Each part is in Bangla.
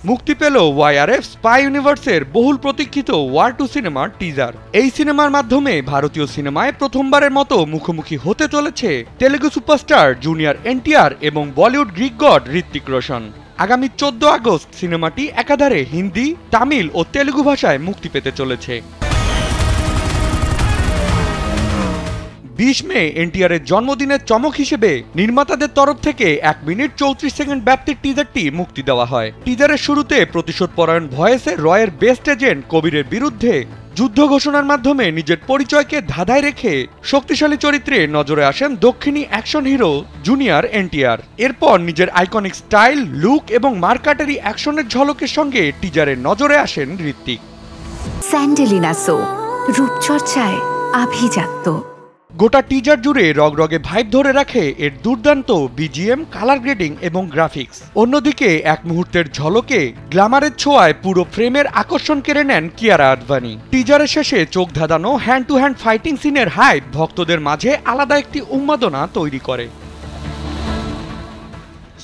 মুক্তি পেল ওয়াইআরএফ স্পাই ইউনিভার্সের বহুল প্রতীক্ষিত ওয়ার 2 সিনেমার টিজার। এই সিনেমার মাধ্যমে ভারতীয় সিনেমায় প্রথমবারের মতো মুখোমুখি হতে চলেছে তেলুগু সুপারস্টার জুনিয়র এনটিআর এবং বলিউড গ্রিক গড ঋত্বিক রোশন। আগামী 14 আগস্ট সিনেমাটি একাধারে হিন্দি, তামিল ও তেলুগু ভাষায় মুক্তি পেতে চলেছে। 20 মে এনটিআরের জন্মদিনের চমক হিসেবে নির্মাতাদের তরফ থেকে 1 মিনিট 34 সেকেন্ড ব্যাপ্তির টিজারটি মুক্তি দেওয়া হয়। টিজারের শুরুতে প্রতিশোধপরায়ণ ভয়েসে রয়ের বেস্ট এজেন্ট কবিরের বিরুদ্ধে যুদ্ধ ঘোষণার মাধ্যমে নিজের পরিচয়কে ধাঁধায় রেখে শক্তিশালী চরিত্রে নজরে আসেন দক্ষিণী অ্যাকশন হিরো জুনিয়র এনটিআর। এরপর নিজের আইকনিক স্টাইল, লুক এবং মার্কাটারি অ্যাকশনের ঝলকের সঙ্গে টিজারে নজরে আসেন ঋত্বিক। স্যান্ডেলিনা সো, রূপচর্চায় আভিজাত্য। গোটা টিজার জুড়ে রগরগে ভাইব ধরে রাখে এর দুর্দান্ত বিজিএম, কালার গ্রেডিং এবং গ্রাফিক্স। অন্যদিকে এক মুহূর্তের ঝলকে গ্ল্যামারের ছোঁয়ায় পুরো ফ্রেমের আকর্ষণ কেড়ে নেন কিয়ারা আদভানি। টিজারের শেষে চোখ ধাঁধানো হ্যান্ড টু হ্যান্ড ফাইটিং সিনের হাইপ ভক্তদের মাঝে আলাদা একটি উন্মাদনা তৈরি করে।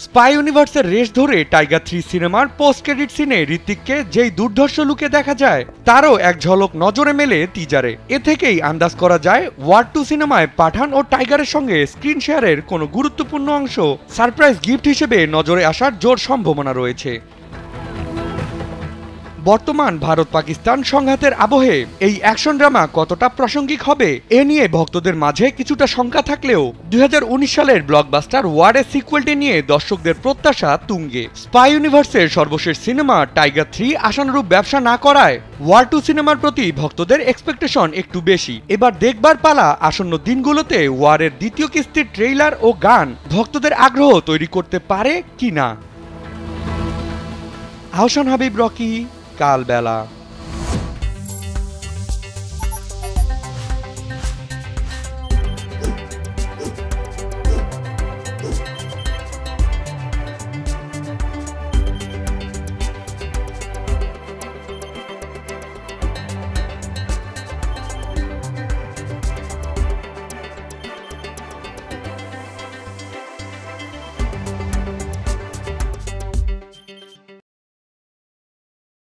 স্পাই ইউনিভার্সের রেশ ধরে টাইগার 3 সিনেমার পোস্ট ক্রেডিট সিনে ঋত্বিককে যেই দুর্ধর্ষ লুকে দেখা যায় তারও এক ঝলক নজরে মেলে টিজারে। এ থেকেই আন্দাজ করা যায় ওয়ার 2 সিনেমায় পাঠান ও টাইগারের সঙ্গে স্ক্রিন শেয়ারের কোনো গুরুত্বপূর্ণ অংশ সারপ্রাইজ গিফট হিসেবে নজরে আসার জোর সম্ভাবনা রয়েছে। বর্তমান ভারত পাকিস্তান সংঘাতের আবহে এই অ্যাকশন ড্রামা কতটা প্রাসঙ্গিক হবে এ নিয়ে ভক্তদের মাঝে কিছুটা শঙ্কা থাকলেও 2019 সালের ব্লকবাস্টার ওয়ারের সিকুয়েলটি নিয়ে দর্শকদের প্রত্যাশা তুঙ্গে। স্পাই ইউনিভার্সের সর্বশেষ সিনেমা টাইগার 3 আশানুরূপ ব্যবসা না করায় ওয়ার 2 সিনেমার প্রতি ভক্তদের এক্সপেকটেশন একটু বেশি। এবার দেখবার পালা আসন্ন দিনগুলোতে ওয়ারের দ্বিতীয় কিস্তির ট্রেইলার ও গান ভক্তদের আগ্রহ তৈরি করতে পারে কিনা। আহসান হাবিব, রকি, কালবেলা।